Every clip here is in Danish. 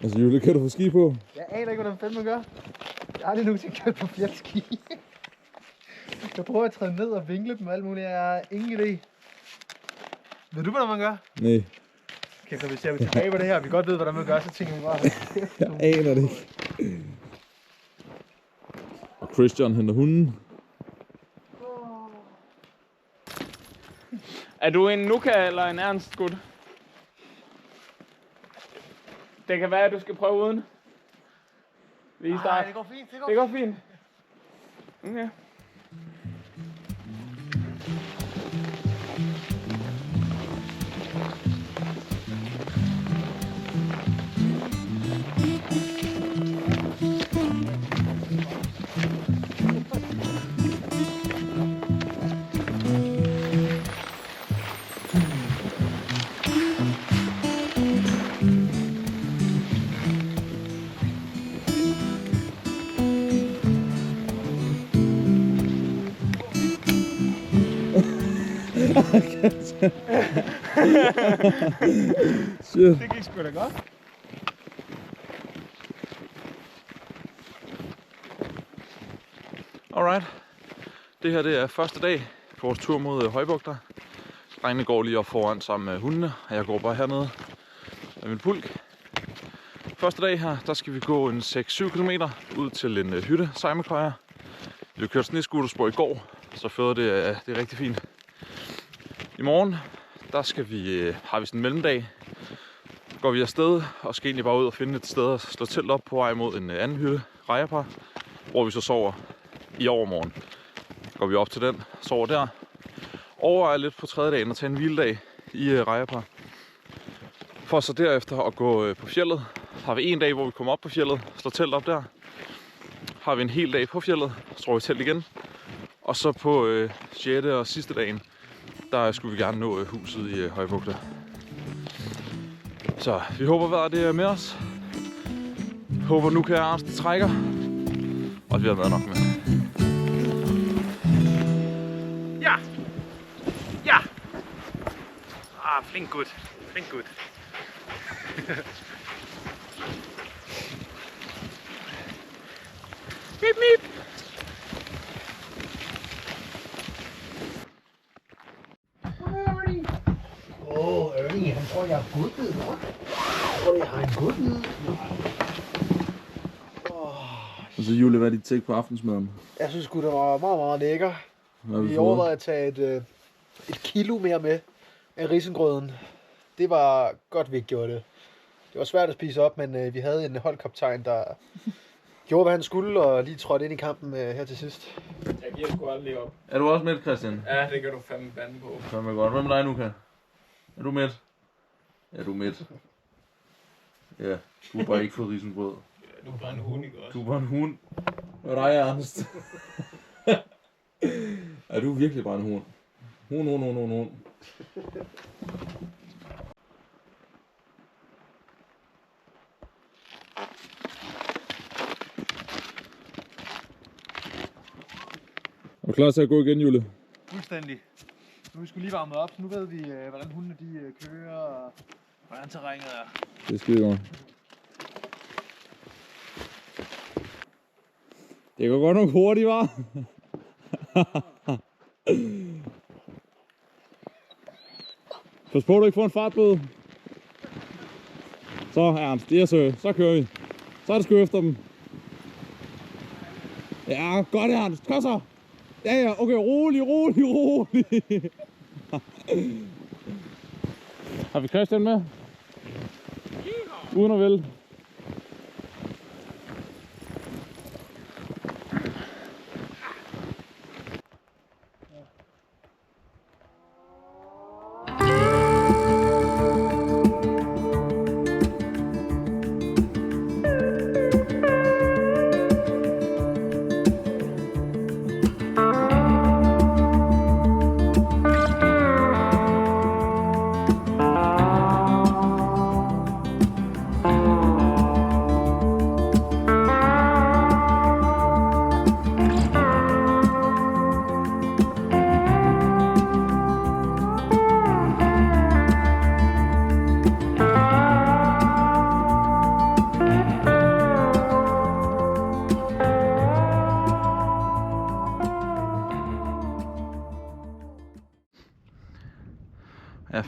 Altså Jule, kan du få ski på? Jeg aner ikke, hvordan fanden man gør. Jeg har aldrig nogensinde kørt på fjeldski. Jeg prøver at træde ned og vinkle dem og alt muligt. Jeg har ingen idé. Ved du, hvordan man gør? Nej. Okay, så hvis jeg vil tilbage på det her, og vi godt ved, hvordan man gør, så tænker vi bare... Jeg aner det ikke. Og Christian henter hunden. Er du en Nuka eller en Ernst, gut? Det kan være, at du skal prøve uden. Lige start. det går fint. Det går fint. Okay. Shit. Det gik sgu da godt. Alright. Det her det er første dag på vores tur mod Højbugter. Drengene går lige op foran sammen med hundene, og jeg går bare hernede med min pulk. Første dag her, der skal vi gå en 6-7 km ud til en hytte, Sejmekøjer. Vi har kørt snescooterspor i går, så føder det er rigtig fint. I morgen, der skal vi, har vi sådan en mellemdag. Går vi afsted og skal egentlig bare ud og finde et sted at slå telt op på vej mod en anden hytte, Rejapar, hvor vi så sover i overmorgen. Går vi op til den, sover der. Overvejer lidt på tredje dagen at tage en hviledag i Rejapar. For så derefter at gå på fjellet. Har vi en dag, hvor vi kommer op på fjellet, slår telt op der. Har vi en hel dag på fjellet, står vi telt igen. Og så på 6. og sidste dagen, der skulle vi gerne nå huset i Højbugter. Så vi håber vejret det er med os. Håber nu kan jeg Ernst trækker. Og vi har været nok med. Ja! Ja! Flink gut. Flink gut. Mip, mip! Ernie, han tror, jeg er godbid, hva'? Jeg tror, jeg har en godbid. Altså Julie, hvad er dit take på aftensmaden? Jeg synes sgu, det var meget, meget lækker. Vi overvejede at tage et kilo mere med af risengrøden. Det var godt, vi ikke gjorde det. Det var svært at spise op, men vi havde en holdkaptajn, der gjorde, hvad han skulle, og lige trådte ind i kampen her til sidst. Jeg giver sgu aldrig op. Er du også med, Christian? Ja, det kan du fandme bande på. Fandme godt. Hvad med dig, Nuka? Er du med? Ja, du er med. Ja, du har bare ikke fået risengrød. Du er bare en hund, ikke også? Du er bare en hund. Hvad er dig, Ernst? Er du virkelig bare en hund? Hund. Er du klar til at gå igen, Jule? Fuldstændig. Nu er vi sgu lige varmet op, så nu ved vi, hvordan hundene de kører, og hvordan terrænet er. Det er skide godt. Det går godt nok hurtigt, var. Pas på, du ikke får en fartbøde. Så, Ernst, det er så kører vi. Så er det sgu efter dem. Ja, godt, Ernst. Kom så. Ja, okay, rolig. Har vi Christian med? Uden at vælge.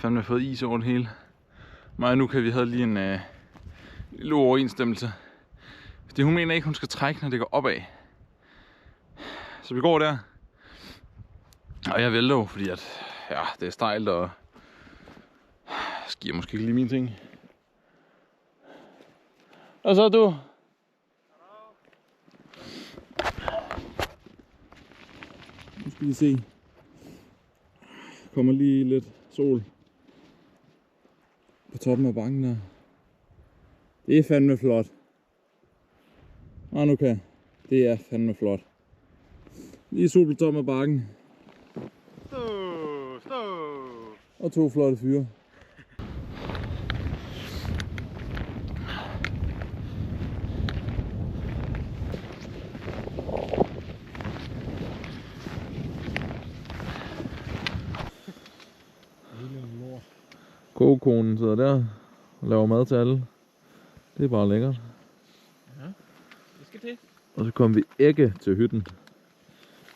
fandme fået is over det hele. Mig og Nuka, vi havde lige en lille overensstemmelse. Fordi hun mener ikke, hun skal trække, når det går opad. Så vi går der. Og jeg vælter jo, fordi at, ja, det er stejlt, og skier måske ikke lige mine ting. Og så du. Nu skal vi se. Kommer lige lidt sol på toppen af bakken der. Det er fandme flot. Nu kan. Det er fandme flot. Lige sol på toppen af bakken. Stå. Og 2 flotte fyre. Kogekonen sidder der og laver mad til alle. Det er bare lækkert. Ja, det skal til. Og så kommer vi ikke til hytten.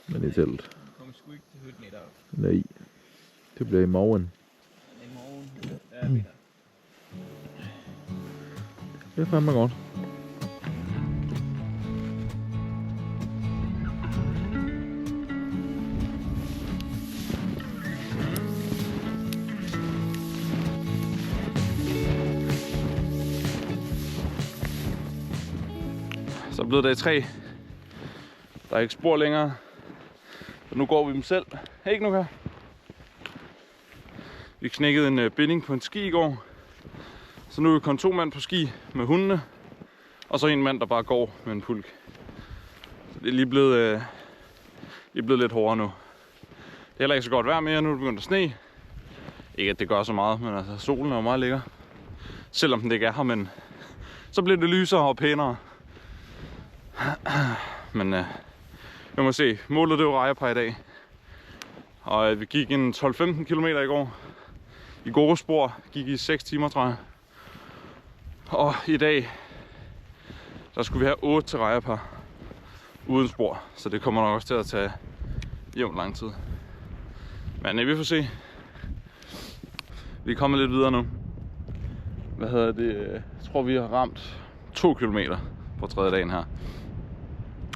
Men i teltet. Kommer sgu ikke til hytten i dag. Nej. Det bliver i morgen. I morgen, der er vi der. Det er fandme godt. Så er blevet dag 3. Der er ikke spor længere. Så nu går vi dem selv. Ikke nu her. Vi knækkede en binding på en ski i går. Så nu er vi kun 2 mand på ski med hundene. Og så en mand, der bare går med en pulk. Så det er lige blevet lidt hårdere nu. Det er heller ikke så godt vejr mere. Nu er det begyndt at sne. Ikke at det gør så meget, men altså solen er jo meget lækker. Selvom den ikke er her, men så bliver det lysere og pænere. Men vi må se. Målet det var Rajapaj i dag. Og vi gik en 12-15 km i går. I gode spor. Gik i 6 timer, tror jeg. Og i dag, der skulle vi have 8 til Rajapaj. Uden spor. Så det kommer nok også til at tage jævnt lang tid. Men vi får se. Vi er kommet lidt videre nu. Hvad hedder det? Jeg tror vi har ramt 2 kilometer på 3. dagen her.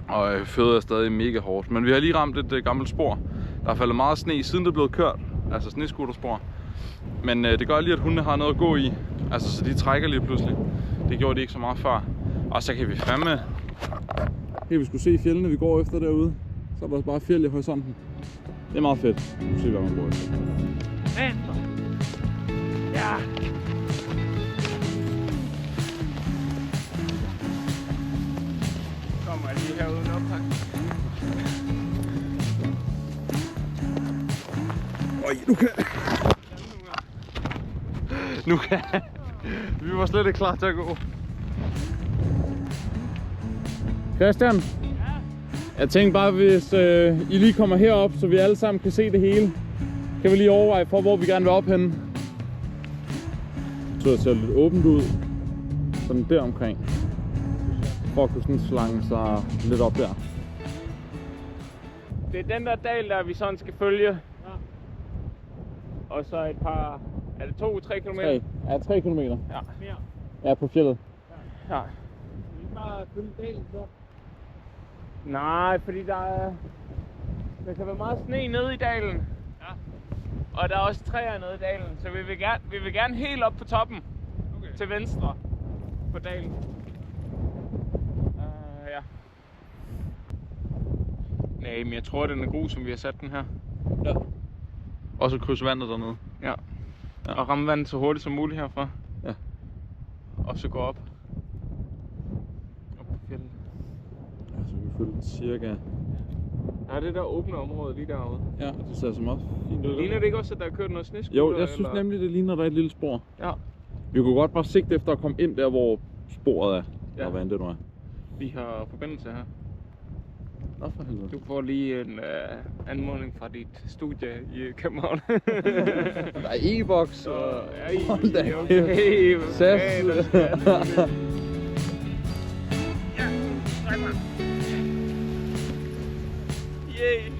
Og fødet er stadig mega hårdt. Men vi har lige ramt et gammelt spor. Der er faldet meget sne, siden det er blevet kørt. Altså snescooterspor. Men det gør lige, at hundene har noget at gå i. Altså så de trækker lige pludselig. Det gjorde de ikke så meget før. Og så kan vi fandme... Her vi skulle se fjellene, vi går efter derude. Så er der bare fjeld i horisonten. Det er meget fedt. Nu skal se, hvad man går efter. Venstre. Ja. Kommer jeg lige herude en ophang. Øj, nu kan... Nu kan... Vi var slet ikke klar til at gå. Christian? Ja? Jeg tænkte bare, hvis I lige kommer herop, så vi alle sammen kan se det hele. Kan vi lige overveje for, hvor vi gerne vil op henne. Så det ser lidt åbent ud. Sådan der omkring. For at kunne sådan slange sig lidt op der. Det er den der dal, der vi sådan skal følge. Ja. Og så et par... Er det 2-3 km? 3. Ja, 3 km. Ja. Mere. Ja, på fjeldet. Ja. Vi kan bare følge dalen så. Nej, fordi der kan være meget sne nede i dalen. Ja. Og der er også træer nede i dalen, så vi vil gerne helt op på toppen. Okay. Til venstre på dalen. Ja. Nej, men jeg tror, den er god, som vi har sat den her. Ja. Og så krydse vandet dernede. Ja. Og ramme vandet så hurtigt som muligt herfra. Ja. Og så gå op. Op på fjellet. Ja, så vi følger cirka... Der er det der åbne område lige derude. Ja, det ser så meget fint ud. Ligner det ikke også, at der er kørt noget snescooter? Jo, jeg synes nemlig, det ligner, der er et lille spor. Ja. Vi kunne godt bare sigte efter at komme ind der, hvor sporet er. Ja. Eller hvad end det nu er. Vi har forbindelse her. Nå for helvede. Du får lige en anmodning fra dit studie i København. Der er e-boks og... Hold da okay. SAS. Ja, træk mig. Yay.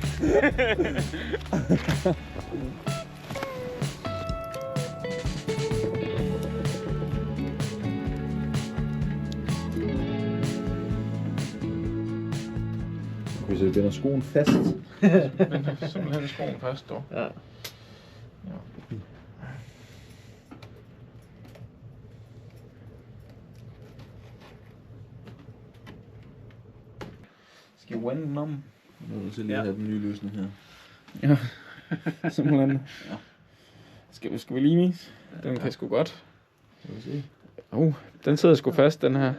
Hvis jeg binder skoen fast. Simpelthen skoen fast, dog. Ja. Skal jeg vende den om? Nu vil jeg lige have den nye løsning her. Ja, simpelthen. Ja. Skal vi lige vise? Den kan sgu godt. Skal vi se. Den sidder sgu fast, den her.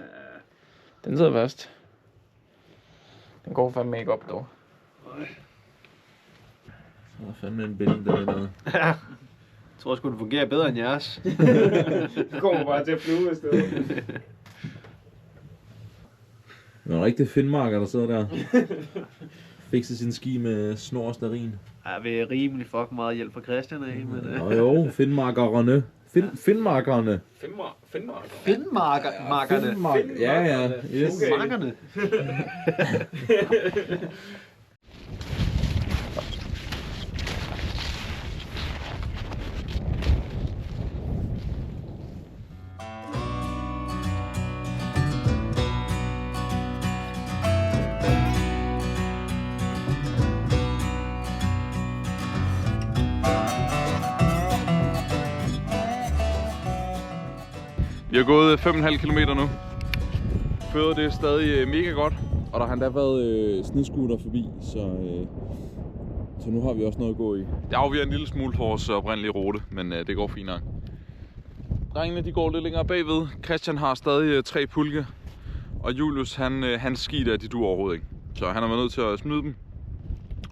Den sidder fast. Den går fandme ikke op, dog. Så er fandme en binding der noget. Jeg tror sgu, den fungerer bedre end jeres. Det kommer bare til at flyve i stedet. Det er en rigtig finmarker, der sidder der. Fikser sin ski med snor og stearin. Ja, vi er rimelig fucking meget hjælp fra Christian af. Men, Jo, finmarkerne. Finmarkerne. Finnmarkerne. Ja, yes. Finnmarkerne. Vi har gået 5,5 km nu. Føret det er stadig mega godt, og der har endda været snescooter forbi, så nu har vi også noget at gå i. Det afviger en lille smule for vores oprindelige rute, men det går fint nok. Drengene de går lidt længere bagved. Christian har stadig 3 pulke, og Julius hans ski der, de duer overhovedet ikke. Så han har været nødt til at smide dem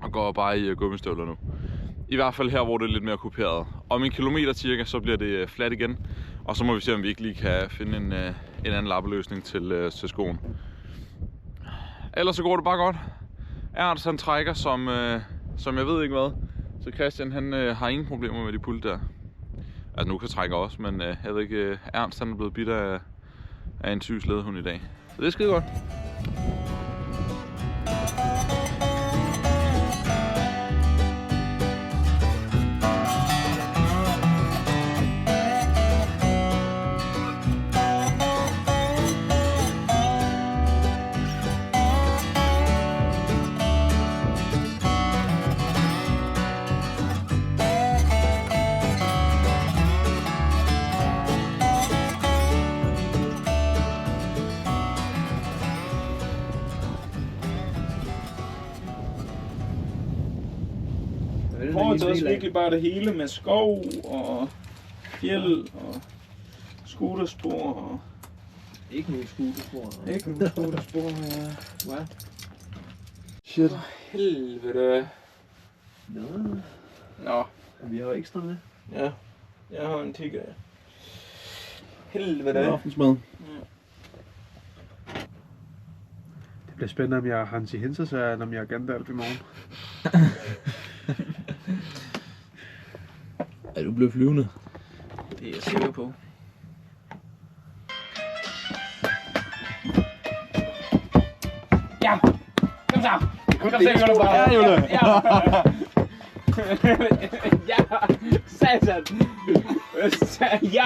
og går bare i gummistøvler nu. I hvert fald her, hvor det er lidt mere kuperet. Om en kilometer cirka, så bliver det fladt igen. Og så må vi se, om vi ikke lige kan finde en anden lappeløsning til skoen. Ellers så går det bare godt. Ernst han trækker som jeg ved ikke hvad. Så Christian han har ingen problemer med de pult der. Altså nu kan trække også, men jeg ved ikke, Ernst han er blevet bidt af en syg slædehund i dag. Så det er skide godt. Foråret er også virkelig bare det hele med skov og fjeld og scooterspor og... Ikke nogen scooterspor. Ikke nogen scooterspor, ja. Hvad? Shit. Helvede. Nå. Vi har jo ekstra med. Ja. Jeg har en tigger, ja. Helvede. Aftensmad. Det bliver spændende, om jeg er Hansi Hinses, eller om jeg er Gandalf i morgen. Er du blevet flyvende? Det er jeg sikker på. Ja! Kom så! Kom så, Jule! Ja, Jule! Ja! Satan! Ja!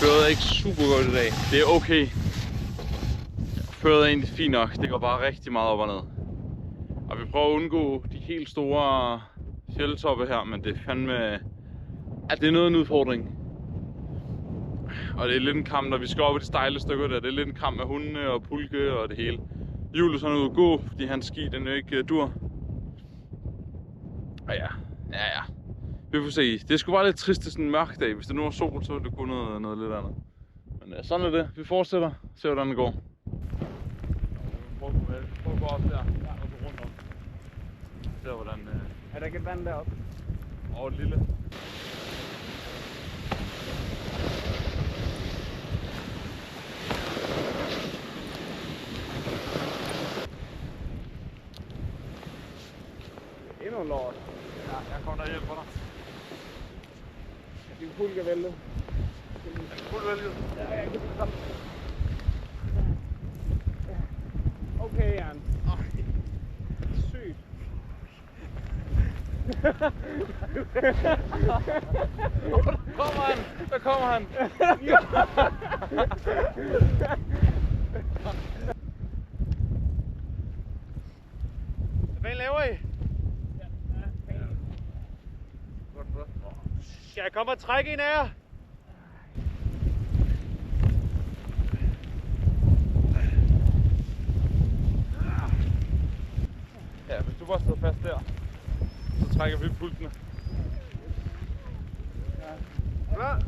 Føret er ikke super godt i dag. Det er okay. Føret er egentlig fint nok. Det går bare rigtig meget op og ned. Og vi prøver at undgå de helt store fjeldtoppe her, men det er fandme... Ja, det er noget af en udfordring. Og det er lidt en kamp, når vi skal op i de stejle stykker der. Det er lidt en kamp med hundene og pulke og det hele. Julius er ude at gå, fordi hans ski den er ikke dur. Og ja. Vi får se. Det skulle bare lidt trist til sådan en mørk dag. Hvis det nu var sol, så ville det kunne noget lidt andet. Men sådan er det. Vi fortsætter. Se hvordan det går. Prøv at gå op der. Og så rundt om. Se hvordan... Er der ikke et vand deroppe? Og et lille. Endnu lort. Ja, jeg kommer der hjælp for dig. Din pulke væltet. Fuld vælget. Ja, jeg kan komme. Okay, Jan. Sygt. Kommer han! Der kommer han! Hvad laver I? Skal jeg komme og trække en af jer? Ja, hvis du bare står fast der, så trækker vi pultene. Klar?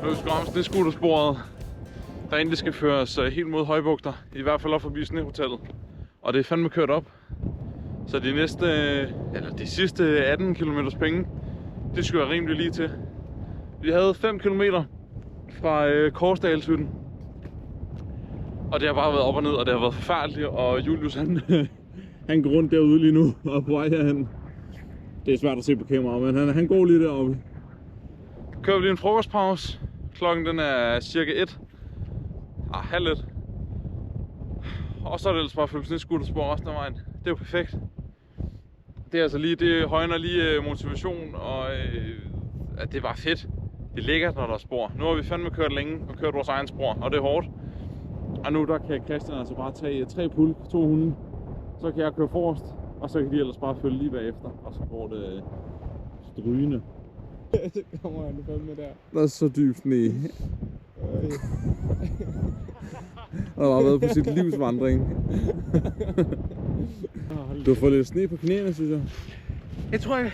Nu skal vi om snescootersporet, der egentlig skal føres helt mod Højbugter, i hvert fald op forbi Snehotellet. Og det er fandme kørt op. Så de sidste 18 km penge, det skulle jeg rimelig lige til. Vi havde 5 km fra Korsdalshytten. Og det har bare været op og ned, og det har været forfærdeligt. Og Julius han går rundt derude lige nu og er på vej herhen. Det er svært at se på kamera, men han går lige deroppe. Kører vi lige en frokostpause. Klokken den er cirka 1. Halv 1. Og så er det ellers bare at følge snescooterspor resten af vejen. Det er jo perfekt. Det er altså lige, det højner lige motivation, og at det er bare fedt. Det er lækkert, når der er spor. Nu har vi fandme kørt længe og kørt vores egen spor, og det er hårdt. Og nu der kan Christian altså bare tage 3 pulk, 2 hunde. Så kan jeg køre forrest, og så kan de ellers bare følge lige bagefter. Og så går det strygende. Så kommer han fandme der. Der er så dyb sne. Og der har været på sit livs vandring. Du har fået lidt sne på knæene, synes jeg. Jeg tror, jeg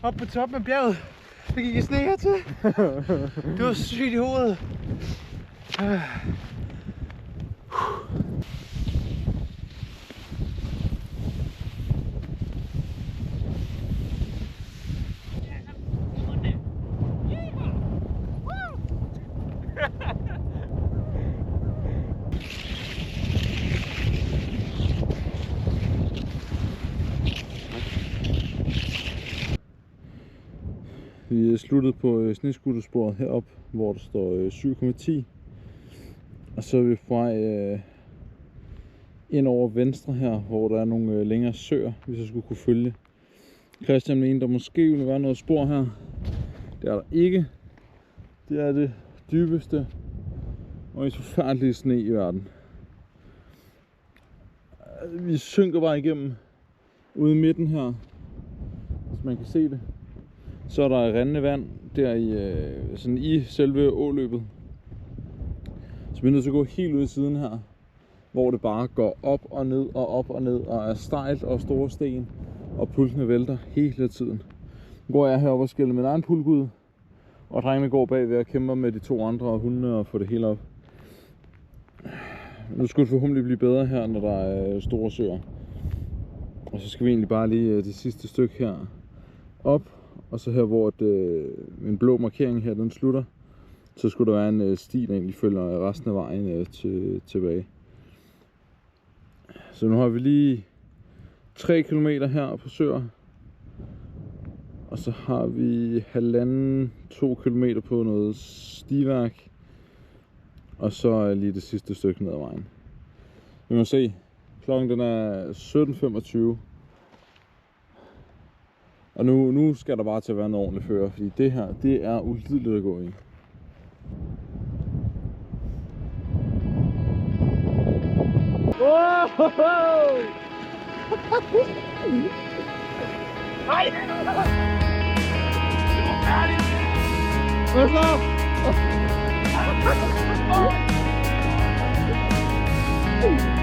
op på toppen af bjerget, der gik jeg sne hertil. Det var sygt i hovedet. Vi er sluttet på snescootersporet heroppe, hvor der står 7,10. Og så er vi på vej ind over venstre her, hvor der er nogle længere søer, vi så skulle kunne følge. Christian mente, der måske ville være noget spor her. Det er der ikke. Det er det dybeste og mest forfærdelige sne i verden. Vi synker bare igennem ude i midten her, hvis man kan se det. Så er der rindende vand der i selve åløbet. Så vi er nødt til at gå helt ud i siden her, hvor det bare går op og ned og op og ned og er stejlt og store sten, og pulkene vælter hele tiden. Nu går jeg heroppe og skiller min egen pulk ud, og drengene går bagved og kæmper med de 2 andre hunde og få det hele op. Nu skulle det forhåbentlig blive bedre her, når der er store søer. Og så skal vi egentlig bare lige det sidste stykke her op. Og så her, hvor en blå markering her, den slutter, så skulle der være en sti, der egentlig følger resten af vejen tilbage. Så nu har vi lige 3 km her på søer. Og så har vi 1,5-2 km på noget stiværk. Og så er lige det sidste stykke ned ad vejen. Vi må se. Klokken den er 17:25. Og nu skal der bare til at være en ordentlig fører, fordi det her, det er ulideligt at gå i. Nej! Hvad så? Oh!